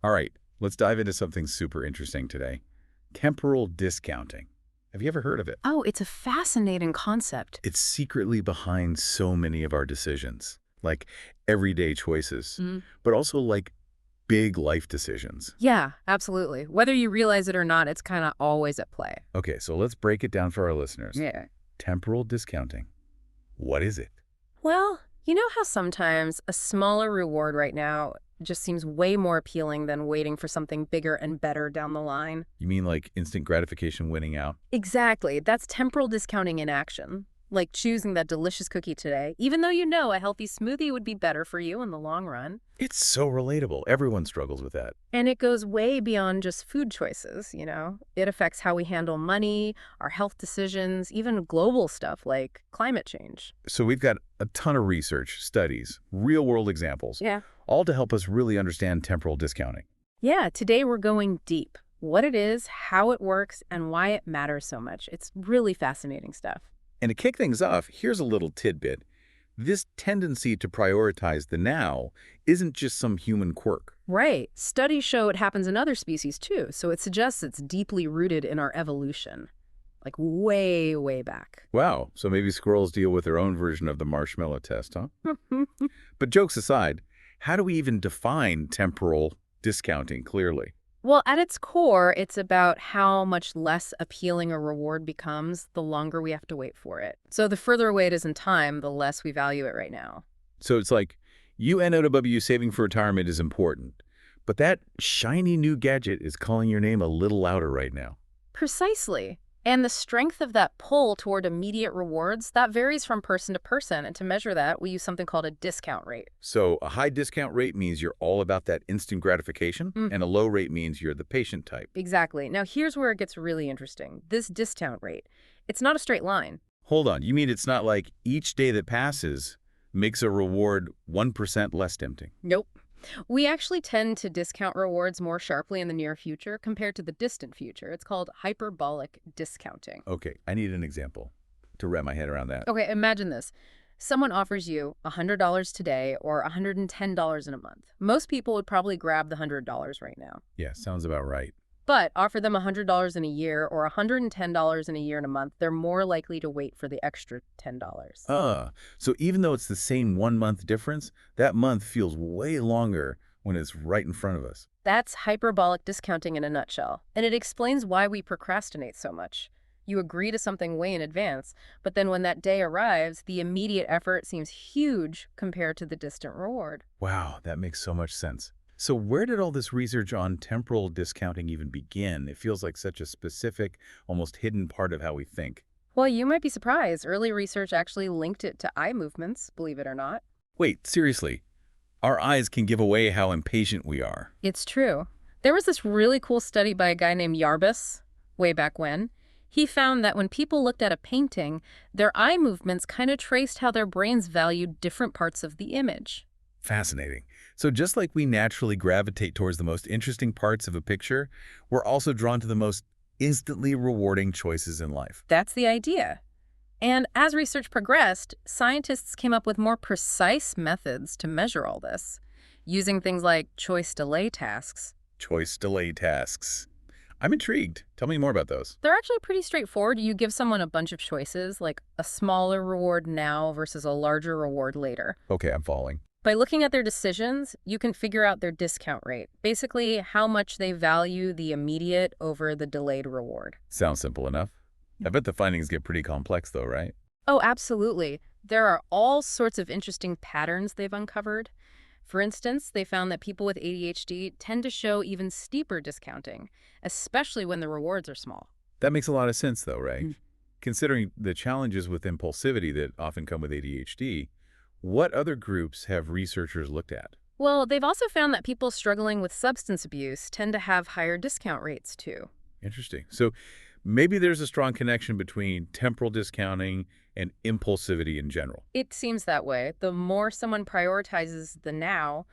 All right, let's dive into something super interesting today. Temporal discounting. Have you ever heard of it? Oh, it's a fascinating concept. It's secretly behind so many of our decisions, like everyday choices, Mm. but also like big life decisions. Yeah, absolutely. Whether you realize it or not, it's kind of always at play. Okay, so let's break it down for our listeners. Yeah. Temporal discounting. What is it? Well, you know how sometimes a smaller reward right now just seems way more appealing than waiting for something bigger and better down the line? You mean like instant gratification winning out? Exactly. That's temporal discounting in action. Like choosing that delicious cookie today, even though you know a healthy smoothie would be better for you in the long run. It's so relatable. Everyone struggles with that. And it goes way beyond just food choices, It affects how we handle money, our health decisions, even global stuff like climate change. So we've got a ton of research, studies, real-world examples, Yeah. all to help us really understand temporal discounting. Yeah, today we're going deep. What it is, how it works, and why it matters so much. It's really fascinating stuff. And to kick things off, here's a little tidbit. This tendency to prioritize the now isn't just some human quirk. Right. Studies show it happens in other species too, so it suggests it's deeply rooted in our evolution. Like way, way back. Wow, so maybe squirrels deal with their own version of the marshmallow test, huh? But jokes aside, how do we even define temporal discounting clearly? Well, at its core, it's about how much less appealing a reward becomes the longer we have to wait for it. So the further away it is in time, the less we value it right now. So it's like, UNOW saving for retirement is important, but that shiny new gadget is calling your name a little louder right now. Precisely. And the strength of that pull toward immediate rewards, that varies from person to person. And to measure that, we use something called a discount rate. So a high discount rate means you're all about that instant gratification, and a low rate means you're the patient type. Exactly. Now, here's where it gets really interesting. This discount rate, it's not a straight line. Hold on, you mean it's not like each day that passes makes a reward 1% less tempting? Nope. We actually tend to discount rewards more sharply in the near future compared to the distant future. It's called hyperbolic discounting. Okay, I need an example to wrap my head around that. Okay, imagine this. Someone offers you $100 today or $110 in a month. Most people would probably grab the $100 right now. Yeah, sounds about right. But offer them $100 in a year or $110 in a year and a month, they're more likely to wait for the extra $10. So even though it's the same 1 month difference, that month feels way longer when it's right in front of us. That's hyperbolic discounting in a nutshell, and it explains why we procrastinate so much. You agree to something way in advance, but then when that day arrives, the immediate effort seems huge compared to the distant reward. Wow, that makes so much sense. So where did all this research on temporal discounting even begin? It feels like such a specific, almost hidden part of how we think. Well, you might be surprised. Early research actually linked it to eye movements, believe it or not. Wait, seriously, our eyes can give away how impatient we are. It's true. There was this really cool study by a guy named Yarbus, way back when. He found that when people looked at a painting, their eye movements kind of traced how their brains valued different parts of the image. Fascinating. So just like we naturally gravitate towards the most interesting parts of a picture, we're also drawn to the most instantly rewarding choices in life. That's the idea. And as research progressed, scientists came up with more precise methods to measure all this, using things like choice delay tasks. Choice delay tasks. I'm intrigued. Tell me more about those. They're actually pretty straightforward. You give someone a bunch of choices, like a smaller reward now versus a larger reward later. Okay, I'm following. By looking at their decisions, you can figure out their discount rate, basically how much they value the immediate over the delayed reward. Sounds simple enough. I bet the findings get pretty complex though, right? Oh, absolutely. There are all sorts of interesting patterns they've uncovered. For instance, they found that people with ADHD tend to show even steeper discounting, especially when the rewards are small. That makes a lot of sense though, right? Considering the challenges with impulsivity that often come with ADHD, what other groups have researchers looked at? Well, they've also found that people struggling with substance abuse tend to have higher discount rates too. Interesting. So maybe there's a strong connection between temporal discounting and impulsivity in general. It seems that way. The more someone prioritizes the now,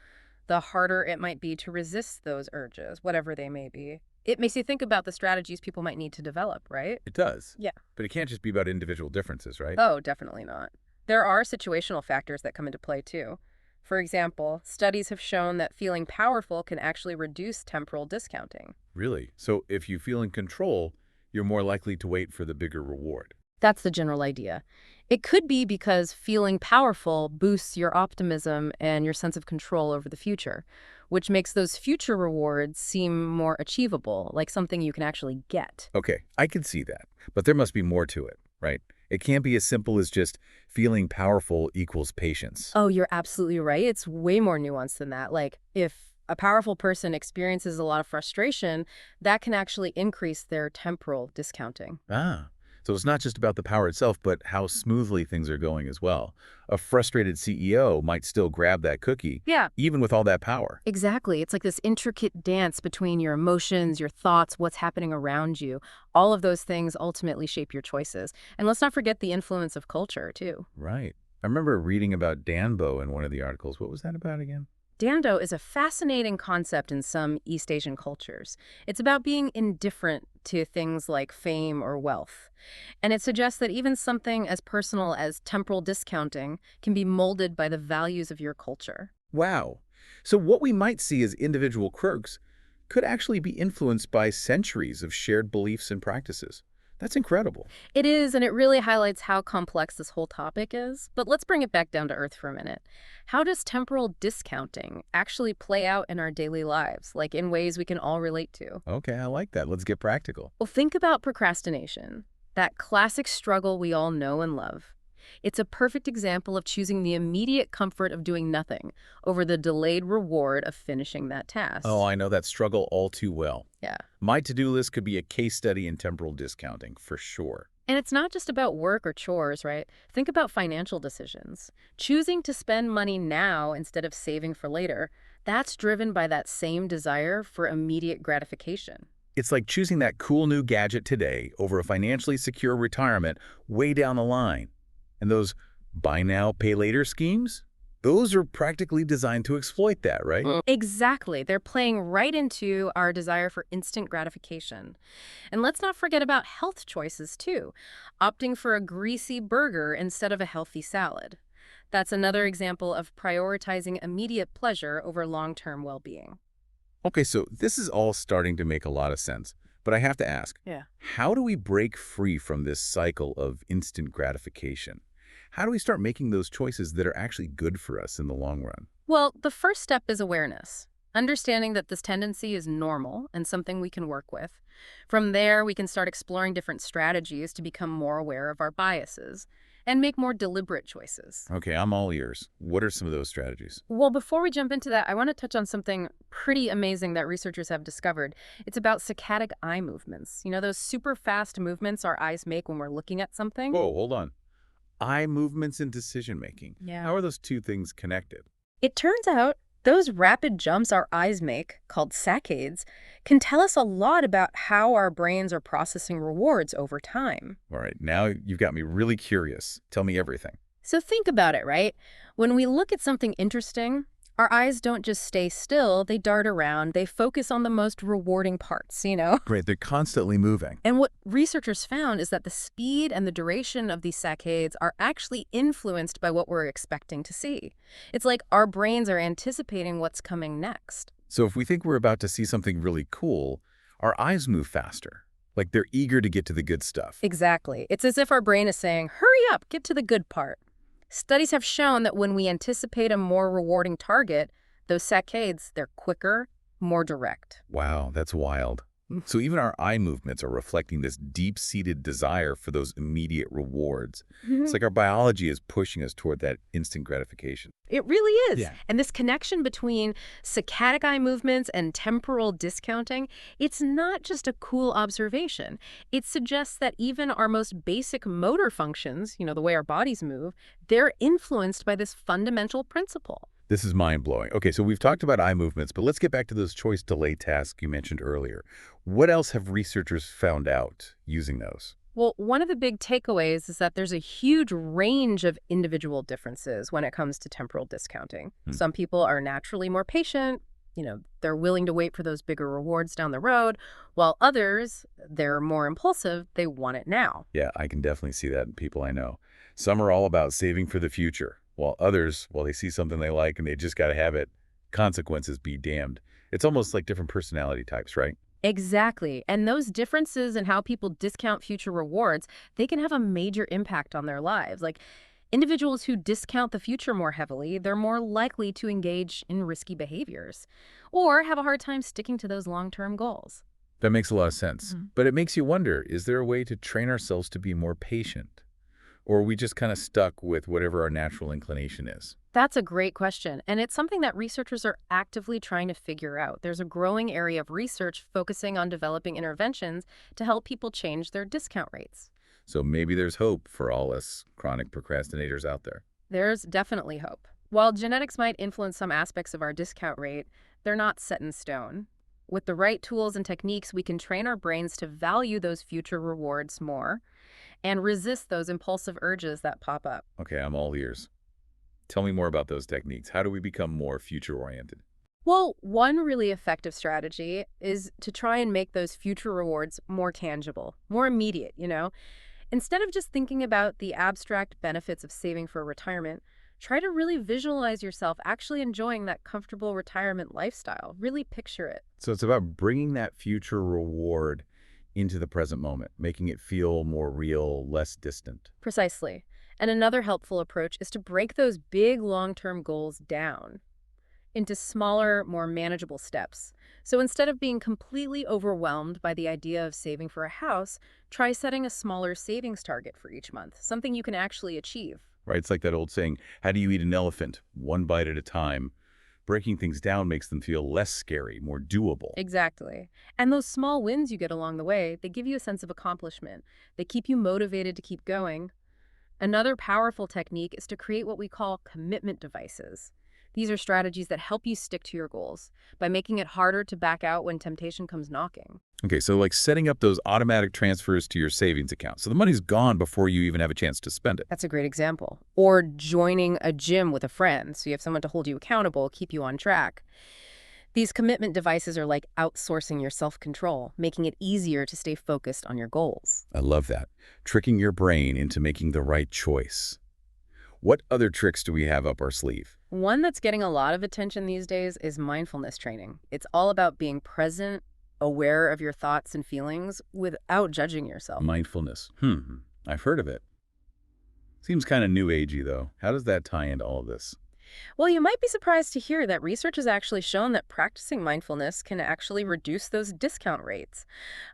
the harder it might be to resist those urges, whatever they may be. It makes you think about the strategies people might need to develop, right? It does. Yeah. But it can't just be about individual differences, right? Oh, definitely not. There are situational factors that come into play too. For example, studies have shown that feeling powerful can actually reduce temporal discounting. Really? So if you feel in control, you're more likely to wait for the bigger reward. That's the general idea. It could be because feeling powerful boosts your optimism and your sense of control over the future, which makes those future rewards seem more achievable, like something you can actually get. Okay, I can see that. But there must be more to it, right? It can't be as simple as just feeling powerful equals patience. Oh, you're absolutely right. It's way more nuanced than that. Like, if a powerful person experiences a lot of frustration, that can actually increase their temporal discounting. Ah, so it's not just about the power itself, but how smoothly things are going as well. A frustrated CEO might still grab that cookie, Yeah. even with all that power. Exactly. It's like this intricate dance between your emotions, your thoughts, what's happening around you. All of those things ultimately shape your choices. And let's not forget the influence of culture, too. Right. I remember reading about Danbo in one of the articles. What was that about again? Dando is a fascinating concept in some East Asian cultures. It's about being indifferent to things like fame or wealth. And it suggests that even something as personal as temporal discounting can be molded by the values of your culture. Wow. So what we might see as individual quirks could actually be influenced by centuries of shared beliefs and practices. That's incredible. It is, and it really highlights how complex this whole topic is. But let's bring it back down to earth for a minute. How does temporal discounting actually play out in our daily lives, like in ways we can all relate to? Okay, I like that. Let's get practical. Well, think about procrastination, that classic struggle we all know and love. It's a perfect example of choosing the immediate comfort of doing nothing over the delayed reward of finishing that task. Oh, I know that struggle all too well. Yeah. My to-do list could be a case study in temporal discounting, for sure. And it's not just about work or chores, right? Think about financial decisions. Choosing to spend money now instead of saving for later, that's driven by that same desire for immediate gratification. It's like choosing that cool new gadget today over a financially secure retirement way down the line. And those buy now, pay later schemes? Those are practically designed to exploit that, right? Exactly. They're playing right into our desire for instant gratification. And let's not forget about health choices, too. Opting for a greasy burger instead of a healthy salad. That's another example of prioritizing immediate pleasure over long-term well-being. Okay, so this is all starting to make a lot of sense. But I have to ask, Yeah. how do we break free from this cycle of instant gratification? How do we start making those choices that are actually good for us in the long run? Well, the first step is awareness. Understanding that this tendency is normal and something we can work with. From there, we can start exploring different strategies to become more aware of our biases and make more deliberate choices. Okay, I'm all ears. What are some of those strategies? Well, before we jump into that, I want to touch on something pretty amazing that researchers have discovered. It's about saccadic eye movements. You know, those super fast movements our eyes make when we're looking at something? Whoa, hold on. Eye movements and decision-making. Yeah. How are those two things connected? It turns out those rapid jumps our eyes make, called saccades, can tell us a lot about how our brains are processing rewards over time. All right, now you've got me really curious. Tell me everything. So think about it, right? When we look at something interesting, our eyes don't just stay still, they dart around, they focus on the most rewarding parts. Great, they're constantly moving. And what researchers found is that the speed and the duration of these saccades are actually influenced by what we're expecting to see. It's like our brains are anticipating what's coming next. So if we think we're about to see something really cool, our eyes move faster. Like they're eager to get to the good stuff. Exactly. It's as if our brain is saying, hurry up, get to the good part. Studies have shown that when we anticipate a more rewarding target, those saccades, they're quicker, more direct. Wow, that's wild. So even our eye movements are reflecting this deep-seated desire for those immediate rewards. It's like our biology is pushing us toward that instant gratification. It really is. Yeah. And this connection between saccadic eye movements and temporal discounting, it's not just a cool observation. It suggests that even our most basic motor functions, the way our bodies move, they're influenced by this fundamental principle. This is mind-blowing. Okay, so we've talked about eye movements, but let's get back to those choice delay tasks you mentioned earlier. What else have researchers found out using those? Well, one of the big takeaways is that there's a huge range of individual differences when it comes to temporal discounting. Some people are naturally more patient, they're willing to wait for those bigger rewards down the road, while others, they're more impulsive, they want it now. Yeah, I can definitely see that in people I know. Some are all about saving for the future. while others, well, they see something they like and they just got to have it. Consequences be damned. It's almost like different personality types, right? Exactly. And those differences in how people discount future rewards, they can have a major impact on their lives. Like individuals who discount the future more heavily, they're more likely to engage in risky behaviors or have a hard time sticking to those long-term goals. That makes a lot of sense. Mhm. But it makes you wonder, is there a way to train ourselves to be more patient? Or are we just kind of stuck with whatever our natural inclination is? That's a great question, and it's something that researchers are actively trying to figure out. There's a growing area of research focusing on developing interventions to help people change their discount rates. So maybe there's hope for all us chronic procrastinators out there. There's definitely hope. While genetics might influence some aspects of our discount rate, they're not set in stone. With the right tools and techniques, we can train our brains to value those future rewards more and resist those impulsive urges that pop up. Okay, I'm all ears. Tell me more about those techniques. How do we become more future-oriented? Well, one really effective strategy is to try and make those future rewards more tangible, more immediate. Instead of just thinking about the abstract benefits of saving for retirement, try to really visualize yourself actually enjoying that comfortable retirement lifestyle. Really picture it. So it's about bringing that future reward into the present moment, making it feel more real, less distant. Precisely. And another helpful approach is to break those big long-term goals down into smaller, more manageable steps. So instead of being completely overwhelmed by the idea of saving for a house, try setting a smaller savings target for each month, something you can actually achieve. Right? It's like that old saying, how do you eat an elephant? One bite at a time. Breaking things down makes them feel less scary, more doable. Exactly. And those small wins you get along the way, they give you a sense of accomplishment. They keep you motivated to keep going. Another powerful technique is to create what we call commitment devices. These are strategies that help you stick to your goals by making it harder to back out when temptation comes knocking. Okay, so like setting up those automatic transfers to your savings account. So the money's gone before you even have a chance to spend it. That's a great example. Or joining a gym with a friend so you have someone to hold you accountable, keep you on track. These commitment devices are like outsourcing your self-control, making it easier to stay focused on your goals. I love that. Tricking your brain into making the right choice. What other tricks do we have up our sleeve? One that's getting a lot of attention these days is mindfulness training. It's all about being present, aware of your thoughts and feelings without judging yourself. Mindfulness. I've heard of it. Seems kind of new agey, though. How does that tie into all of this? Well, you might be surprised to hear that research has actually shown that practicing mindfulness can actually reduce those discount rates.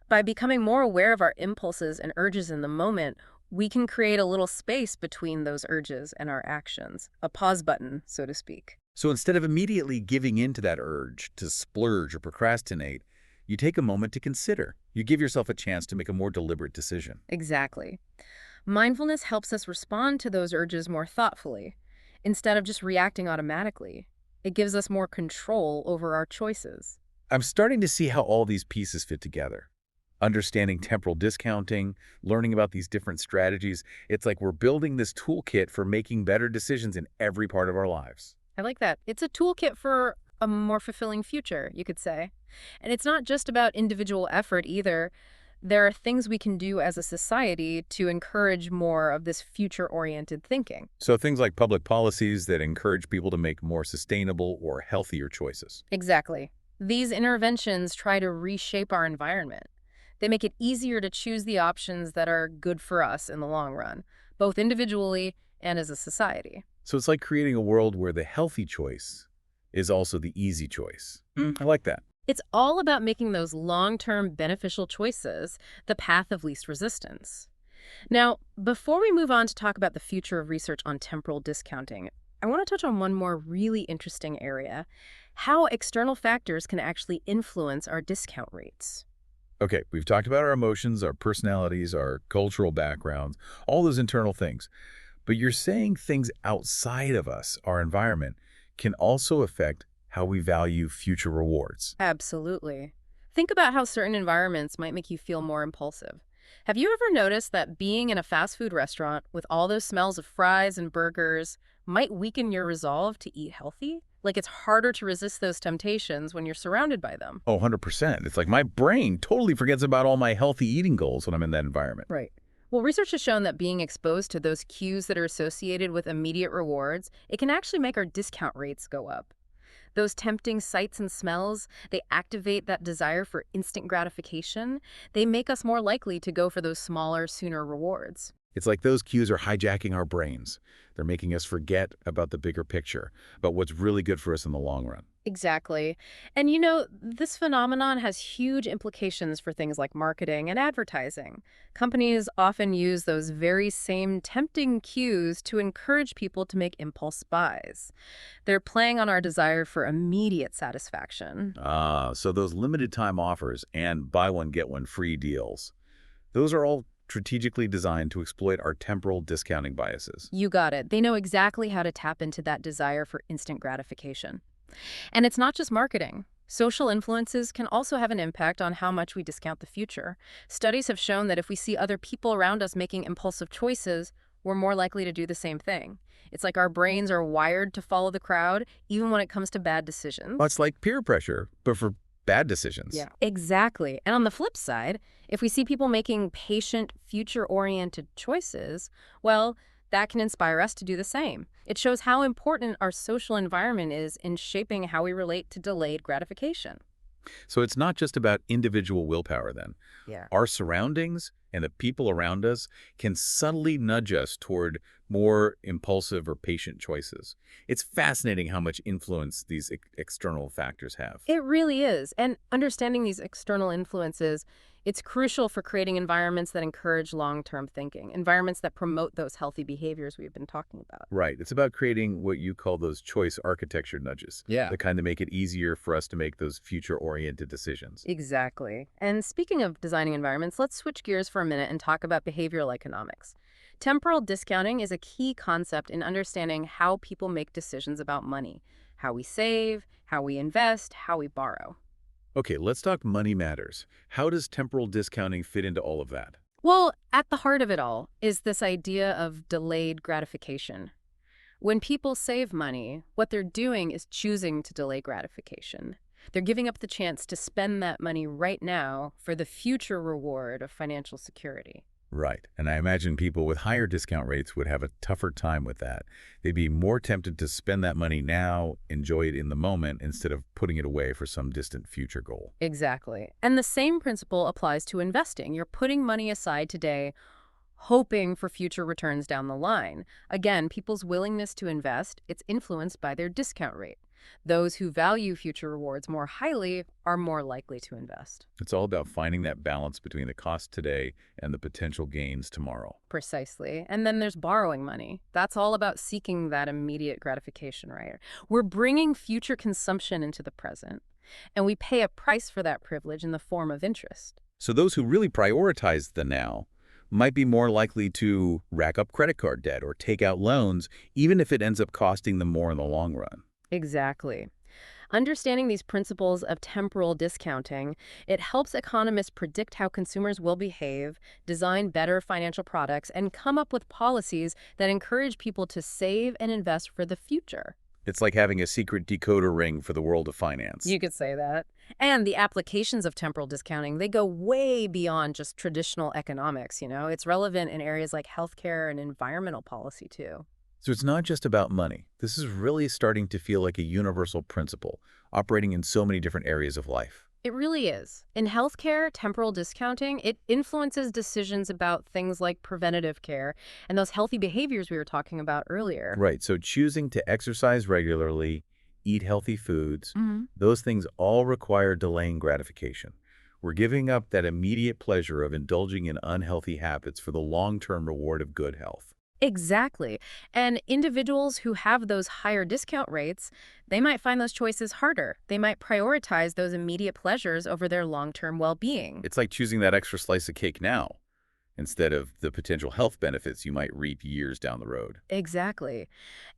By becoming more aware of our impulses and urges in the moment, we can create a little space between those urges and our actions, a pause button, so to speak. So instead of immediately giving in to that urge to splurge or procrastinate, you take a moment to consider. You give yourself a chance to make a more deliberate decision. Exactly. Mindfulness helps us respond to those urges more thoughtfully, instead of just reacting automatically. It gives us more control over our choices. I'm starting to see how all these pieces fit together. Understanding temporal discounting, learning about these different strategies, it's like we're building this toolkit for making better decisions in every part of our lives. I like that. It's a toolkit for a more fulfilling future, you could say. And it's not just about individual effort either. There are things we can do as a society to encourage more of this future-oriented thinking. So things like public policies that encourage people to make more sustainable or healthier choices. Exactly. These interventions try to reshape our environment. They make it easier to choose the options that are good for us in the long run, both individually and as a society. So it's like creating a world where the healthy choice is also the easy choice. I like that. It's all about making those long-term beneficial choices the path of least resistance. Now, before we move on to talk about the future of research on temporal discounting, I want to touch on one more really interesting area: how external factors can actually influence our discount rates. Okay, we've talked about our emotions, our personalities, our cultural backgrounds, all those internal things. But you're saying things outside of us, our environment, can also affect how we value future rewards. Absolutely. Think about how certain environments might make you feel more impulsive. Have you ever noticed that being in a fast food restaurant with all those smells of fries and burgers might weaken your resolve to eat healthy? Like it's harder to resist those temptations when you're surrounded by them. Oh, 100%. It's like my brain totally forgets about all my healthy eating goals when I'm in that environment. Right. Well, research has shown that being exposed to those cues that are associated with immediate rewards, it can actually make our discount rates go up. Those tempting sights and smells, they activate that desire for instant gratification. They make us more likely to go for those smaller, sooner rewards. It's like those cues are hijacking our brains. They're making us forget about the bigger picture, about what's really good for us in the long run. Exactly. And this phenomenon has huge implications for things like marketing and advertising. Companies often use those very same tempting cues to encourage people to make impulse buys. They're playing on our desire for immediate satisfaction. Ah, so those limited time offers and buy one, get one free deals, those are all strategically designed to exploit our temporal discounting biases. You got it. They know exactly how to tap into that desire for instant gratification. And it's not just marketing. Social influences can also have an impact on how much we discount the future. Studies have shown that if we see other people around us making impulsive choices, we're more likely to do the same thing. It's like our brains are wired to follow the crowd, even when it comes to bad decisions. Much like peer pressure, but for bad decisions. Yeah, exactly. And on the flip side, if we see people making patient, future-oriented choices, well, that can inspire us to do the same. It shows how important our social environment is in shaping how we relate to delayed gratification. So it's not just about individual willpower then. Yeah. Our surroundings and the people around us can subtly nudge us toward more impulsive or patient choices. It's fascinating how much influence these external factors have. It really is. And understanding these external influences, it's crucial for creating environments that encourage long-term thinking, environments that promote those healthy behaviors we've been talking about. Right. It's about creating what you call those choice architecture nudges. Yeah. That kind of make it easier for us to make those future-oriented decisions. Exactly. And speaking of designing environments, let's switch gears for a minute and talk about behavioral economics. Temporal discounting is a key concept in understanding how people make decisions about money, how we save, how we invest, how we borrow. Okay, let's talk money matters. How does temporal discounting fit into all of that? Well, at the heart of it all is this idea of delayed gratification. When people save money, what they're doing is choosing to delay gratification. They're giving up the chance to spend that money right now for the future reward of financial security. Right. And I imagine people with higher discount rates would have a tougher time with that. They'd be more tempted to spend that money now, enjoy it in the moment, instead of putting it away for some distant future goal. Exactly. And the same principle applies to investing. You're putting money aside today, hoping for future returns down the line. Again, people's willingness to invest, it's influenced by their discount rate. Those who value future rewards more highly are more likely to invest. It's all about finding that balance between the cost today and the potential gains tomorrow. Precisely. And then there's borrowing money. That's all about seeking that immediate gratification, right? We're bringing future consumption into the present, and we pay a price for that privilege in the form of interest. So those who really prioritize the now might be more likely to rack up credit card debt or take out loans, even if it ends up costing them more in the long run. Exactly. Understanding these principles of temporal discounting, it helps economists predict how consumers will behave, design better financial products, and come up with policies that encourage people to save and invest for the future. It's like having a secret decoder ring for the world of finance. You could say that. And the applications of temporal discounting, they go way beyond just traditional economics, It's relevant in areas like healthcare and environmental policy, too. So it's not just about money. This is really starting to feel like a universal principle, operating in so many different areas of life. It really is. In healthcare, temporal discounting, it influences decisions about things like preventative care and those healthy behaviors we were talking about earlier. Right, so choosing to exercise regularly, eat healthy foods, Mhm. those things all require delaying gratification. We're giving up that immediate pleasure of indulging in unhealthy habits for the long-term reward of good health. Exactly. And individuals who have those higher discount rates, they might find those choices harder. They might prioritize those immediate pleasures over their long-term well-being. It's like choosing that extra slice of cake now, instead of the potential health benefits you might reap years down the road. Exactly.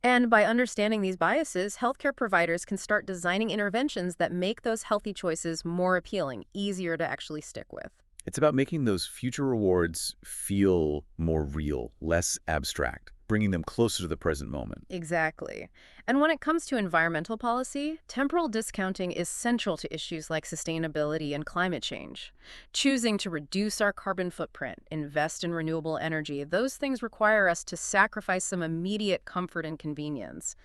And by understanding these biases, healthcare providers can start designing interventions that make those healthy choices more appealing, easier to actually stick with. It's about making those future rewards feel more real, less abstract. bringing them closer to the present moment. Exactly. And when it comes to environmental policy, temporal discounting is central to issues like sustainability and climate change. Choosing to reduce our carbon footprint, invest in renewable energy, those things require us to sacrifice some immediate comfort and convenience.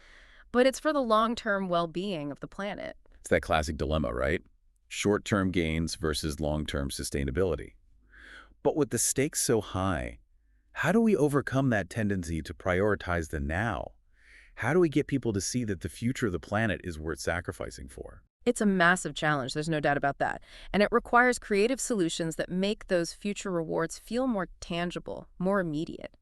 But it's for the long-term well-being of the planet. It's that classic dilemma, right? Short-term gains versus long-term sustainability. But with the stakes so high, how do we overcome that tendency to prioritize the now? How do we get people to see that the future of the planet is worth sacrificing for? It's a massive challenge, there's no doubt about that. And it requires creative solutions that make those future rewards feel more tangible, more immediate.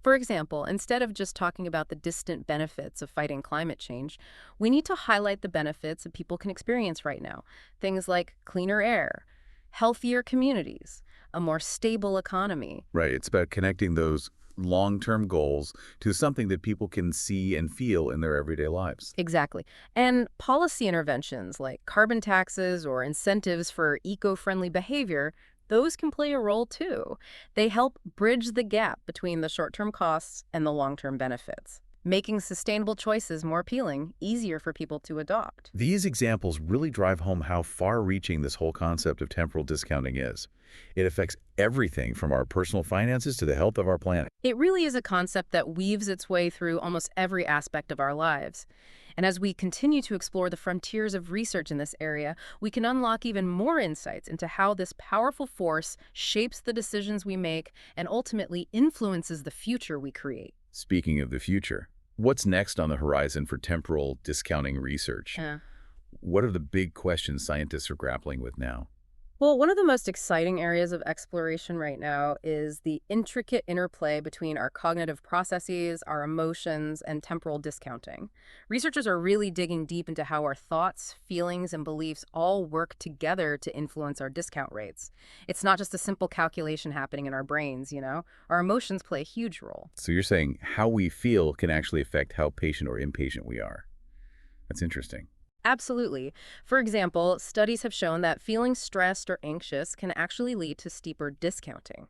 For example, instead of just talking about the distant benefits of fighting climate change, we need to highlight the benefits that people can experience right now. Things like cleaner air, healthier communities, a more stable economy. Right, it's about connecting those long-term goals to something that people can see and feel in their everyday lives. Exactly. And policy interventions like carbon taxes or incentives for eco-friendly behavior, those can play a role too. They help bridge the gap between the short-term costs and the long-term benefits, making sustainable choices more appealing, easier for people to adopt. These examples really drive home how far-reaching this whole concept of temporal discounting is. It affects everything from our personal finances to the health of our planet. It really is a concept that weaves its way through almost every aspect of our lives. And as we continue to explore the frontiers of research in this area, we can unlock even more insights into how this powerful force shapes the decisions we make and ultimately influences the future we create. Speaking of the future, what's next on the horizon for temporal discounting research? Yeah. What are the big questions scientists are grappling with now? Well, one of the most exciting areas of exploration right now is the intricate interplay between our cognitive processes, our emotions, and temporal discounting. Researchers are really digging deep into how our thoughts, feelings, and beliefs all work together to influence our discount rates. It's not just a simple calculation happening in our brains, you know? Our emotions play a huge role. So you're saying how we feel can actually affect how patient or impatient we are. That's interesting. Absolutely. For example, studies have shown that feeling stressed or anxious can actually lead to steeper discounting.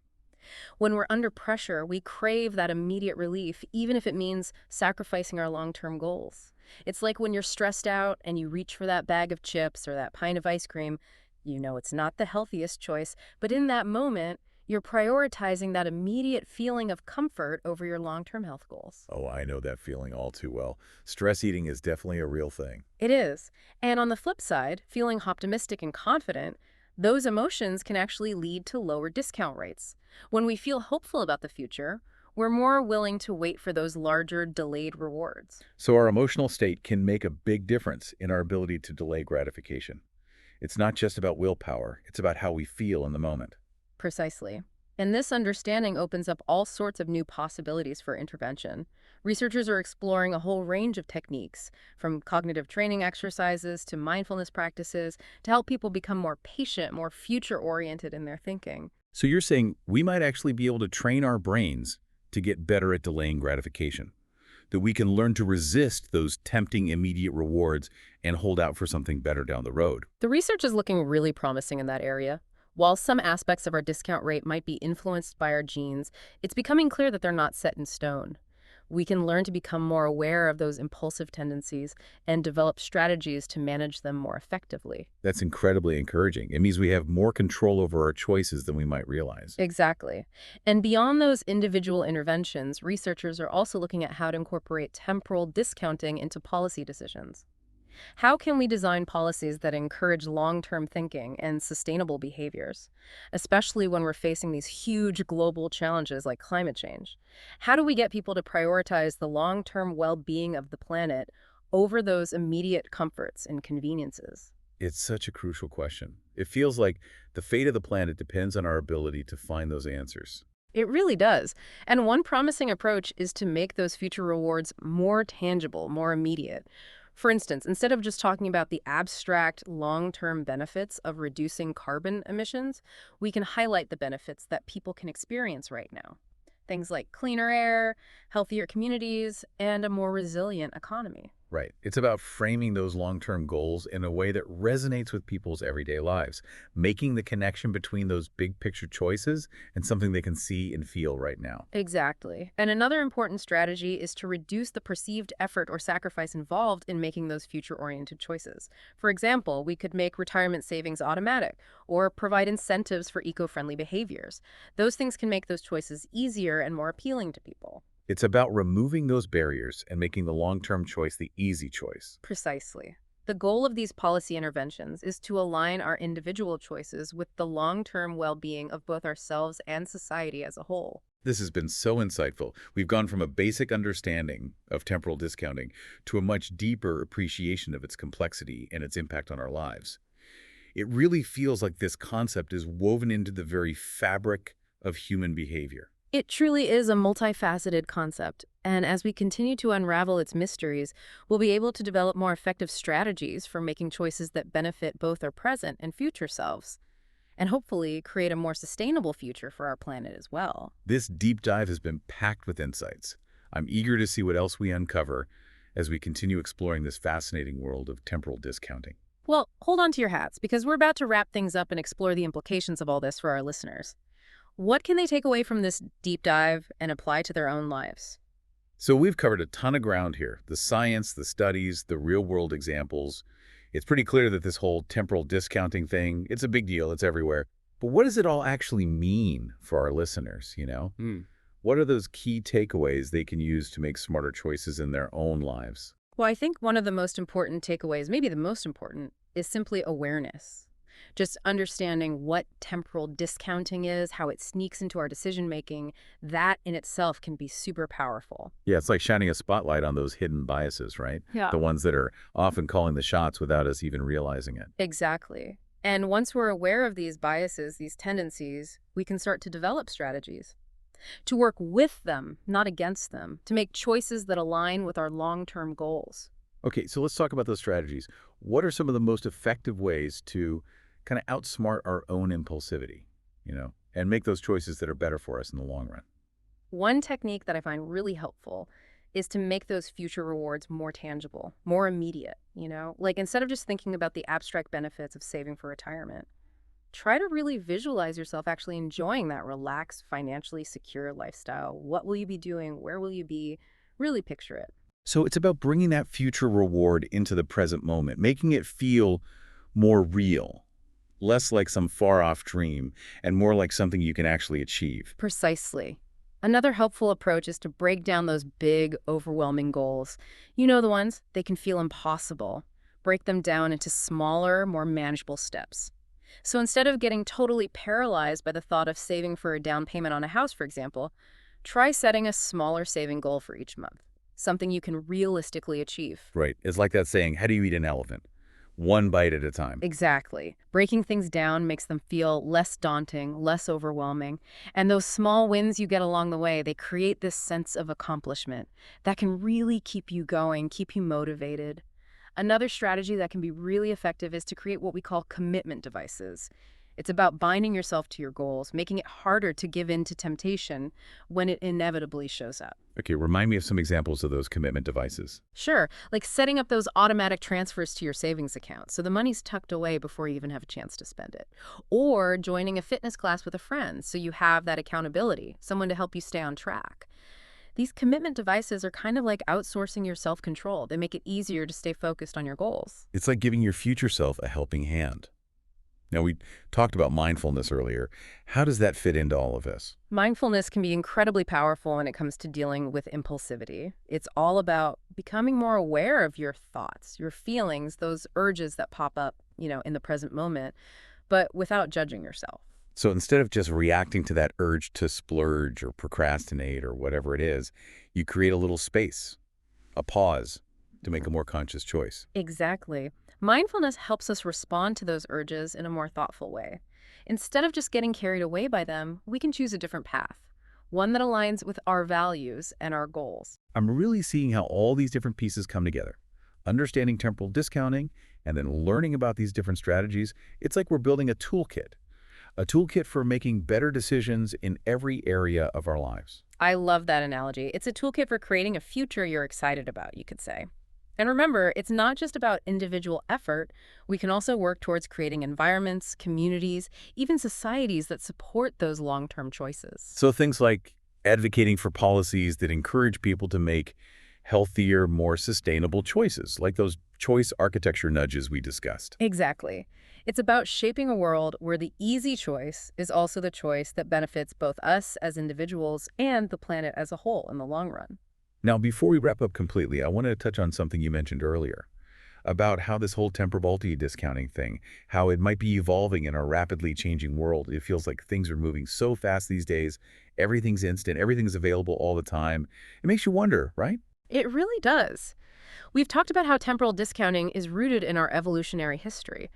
When we're under pressure, we crave that immediate relief, even if it means sacrificing our long-term goals. It's like when you're stressed out and you reach for that bag of chips or that pint of ice cream, you know it's not the healthiest choice, but in that moment, you're prioritizing that immediate feeling of comfort over your long-term health goals. Oh, I know that feeling all too well. Stress eating is definitely a real thing. It is. And on the flip side, feeling optimistic and confident, those emotions can actually lead to lower discount rates. When we feel hopeful about the future, we're more willing to wait for those larger delayed rewards. So our emotional state can make a big difference in our ability to delay gratification. It's not just about willpower, it's about how we feel in the moment. Precisely. And this understanding opens up all sorts of new possibilities for intervention. Researchers are exploring a whole range of techniques, from cognitive training exercises to mindfulness practices, to help people become more patient, more future-oriented in their thinking. So you're saying we might actually be able to train our brains to get better at delaying gratification, that we can learn to resist those tempting immediate rewards and hold out for something better down the road. The research is looking really promising in that area. While some aspects of our discount rate might be influenced by our genes, it's becoming clear that they're not set in stone. We can learn to become more aware of those impulsive tendencies and develop strategies to manage them more effectively. That's incredibly encouraging. It means we have more control over our choices than we might realize. Exactly. And beyond those individual interventions, researchers are also looking at how to incorporate temporal discounting into policy decisions. How can we design policies that encourage long-term thinking and sustainable behaviors, especially when we're facing these huge global challenges like climate change? How do we get people to prioritize the long-term well-being of the planet over those immediate comforts and conveniences? It's such a crucial question. It feels like the fate of the planet depends on our ability to find those answers. It really does. And one promising approach is to make those future rewards more tangible, more immediate. For instance, instead of just talking about the abstract long-term benefits of reducing carbon emissions, we can highlight the benefits that people can experience right now. Things like cleaner air, healthier communities, and a more resilient economy. Right. It's about framing those long-term goals in a way that resonates with people's everyday lives, making the connection between those big picture choices and something they can see and feel right now. Exactly. And another important strategy is to reduce the perceived effort or sacrifice involved in making those future-oriented choices. For example, we could make retirement savings automatic or provide incentives for eco-friendly behaviors. Those things can make those choices easier and more appealing to people. It's about removing those barriers and making the long-term choice the easy choice. Precisely. The goal of these policy interventions is to align our individual choices with the long-term well-being of both ourselves and society as a whole. This has been so insightful. We've gone from a basic understanding of temporal discounting to a much deeper appreciation of its complexity and its impact on our lives. It really feels like this concept is woven into the very fabric of human behavior. It truly is a multifaceted concept, and as we continue to unravel its mysteries, we'll be able to develop more effective strategies for making choices that benefit both our present and future selves, and hopefully create a more sustainable future for our planet as well. This deep dive has been packed with insights. I'm eager to see what else we uncover as we continue exploring this fascinating world of temporal discounting. Well, hold on to your hats, because we're about to wrap things up and explore the implications of all this for our listeners. What can they take away from this deep dive and apply to their own lives? So we've covered a ton of ground here. The science, the studies, the real-world examples. It's pretty clear that this whole temporal discounting thing, it's a big deal. It's everywhere. But what does it all actually mean for our listeners? Hmm. What are those key takeaways they can use to make smarter choices in their own lives? Well, I think one of the most important takeaways, maybe the most important, is simply awareness. Just understanding what temporal discounting is, how it sneaks into our decision making, that in itself can be super powerful. Yeah, it's like shining a spotlight on those hidden biases, right? Yeah. The ones that are often calling the shots without us even realizing it. Exactly. And once we're aware of these biases, these tendencies, we can start to develop strategies to work with them, not against them, to make choices that align with our long-term goals. Okay, so let's talk about those strategies. What are some of the most effective ways to kind of outsmart our own impulsivity, and make those choices that are better for us in the long run? One technique that I find really helpful is to make those future rewards more tangible, more immediate. Like instead of just thinking about the abstract benefits of saving for retirement, try to really visualize yourself actually enjoying that relaxed, financially secure lifestyle. What will you be doing? Where will you be? Really picture it. So it's about bringing that future reward into the present moment, making it feel more real, less like some far-off dream, and more like something you can actually achieve. Precisely. Another helpful approach is to break down those big, overwhelming goals. You know the ones, they can feel impossible. Break them down into smaller, more manageable steps. So instead of getting totally paralyzed by the thought of saving for a down payment on a house, for example, try setting a smaller saving goal for each month, something you can realistically achieve. Right. It's like that saying, how do you eat an elephant? One bite at a time. Exactly. Breaking things down makes them feel less daunting, less overwhelming. And those small wins you get along the way, they create this sense of accomplishment that can really keep you going, keep you motivated. Another strategy that can be really effective is to create what we call commitment devices. It's about binding yourself to your goals, making it harder to give in to temptation when it inevitably shows up. Okay, remind me of some examples of those commitment devices. Sure, like setting up those automatic transfers to your savings account so the money's tucked away before you even have a chance to spend it. Or joining a fitness class with a friend so you have that accountability, someone to help you stay on track. These commitment devices are kind of like outsourcing your self-control. They make it easier to stay focused on your goals. It's like giving your future self a helping hand. Now, we talked about mindfulness earlier. How does that fit into all of this? Mindfulness can be incredibly powerful when it comes to dealing with impulsivity. It's all about becoming more aware of your thoughts, your feelings, those urges that pop up, in the present moment, but without judging yourself. So instead of just reacting to that urge to splurge or procrastinate or whatever it is, you create a little space, a pause, to make a more conscious choice. Exactly. Mindfulness helps us respond to those urges in a more thoughtful way. Instead of just getting carried away by them, we can choose a different path, one that aligns with our values and our goals. I'm really seeing how all these different pieces come together. Understanding temporal discounting and then learning about these different strategies, it's like we're building a toolkit for making better decisions in every area of our lives. I love that analogy. It's a toolkit for creating a future you're excited about, you could say. And remember, it's not just about individual effort. We can also work towards creating environments, communities, even societies that support those long-term choices. So things like advocating for policies that encourage people to make healthier, more sustainable choices, like those choice architecture nudges we discussed. Exactly. It's about shaping a world where the easy choice is also the choice that benefits both us as individuals and the planet as a whole in the long run. Now, before we wrap up completely, I wanted to touch on something you mentioned earlier about how this whole temporal discounting thing, how it might be evolving in our rapidly changing world. It feels like things are moving so fast these days. Everything's instant. Everything's available all the time. It makes you wonder, right? It really does. We've talked about how temporal discounting is rooted in our evolutionary history.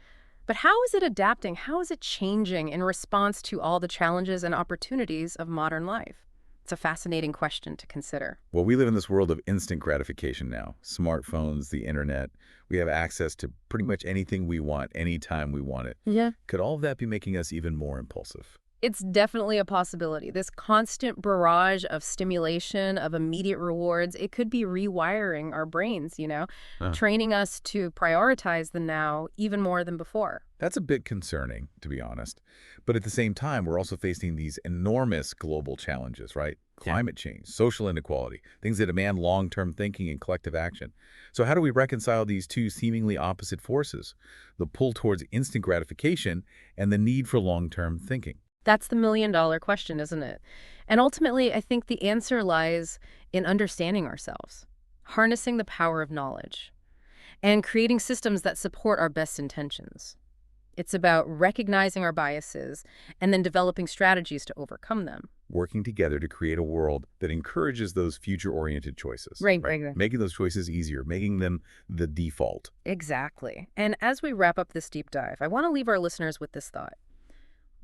But how is it adapting? How is it changing in response to all the challenges and opportunities of modern life? It's a fascinating question to consider. Well, we live in this world of instant gratification now. Smartphones, the internet. We have access to pretty much anything we want, anytime we want it. Yeah. Could all of that be making us even more impulsive? It's definitely a possibility. This constant barrage of stimulation, of immediate rewards, it could be rewiring our brains, Huh. training us to prioritize the now even more than before. That's a bit concerning, to be honest. But at the same time, we're also facing these enormous global challenges, right? Yeah. Climate change, social inequality, things that demand long-term thinking and collective action. So how do we reconcile these two seemingly opposite forces? The pull towards instant gratification and the need for long-term thinking. That's the million-dollar question, isn't it? And ultimately, I think the answer lies in understanding ourselves, harnessing the power of knowledge, and creating systems that support our best intentions. It's about recognizing our biases and then developing strategies to overcome them. Working together to create a world that encourages those future-oriented choices, Right. Making those choices easier, making them the default. Exactly. And as we wrap up this deep dive, I want to leave our listeners with this thought.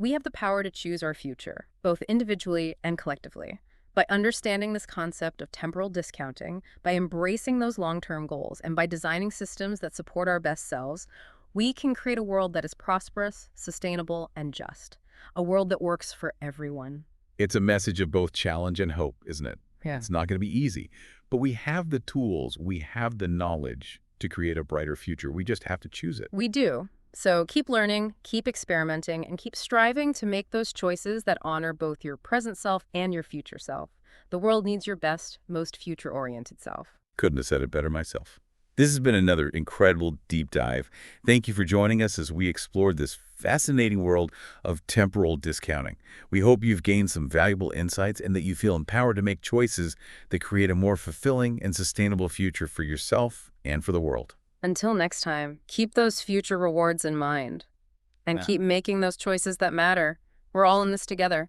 We have the power to choose our future, both individually and collectively. By understanding this concept of temporal discounting, by embracing those long-term goals, and by designing systems that support our best selves, we can create a world that is prosperous, sustainable, and just. A world that works for everyone. It's a message of both challenge and hope, isn't it? Yeah. It's not going to be easy, but we have the tools, we have the knowledge to create a brighter future. We just have to choose it. We do. So keep learning, keep experimenting, and keep striving to make those choices that honor both your present self and your future self. The world needs your best, most future-oriented self. Couldn't have said it better myself. This has been another incredible deep dive. Thank you for joining us as we explored this fascinating world of temporal discounting. We hope you've gained some valuable insights and that you feel empowered to make choices that create a more fulfilling and sustainable future for yourself and for the world. Until next time, keep those future rewards in mind and Yeah. keep making those choices that matter. We're all in this together.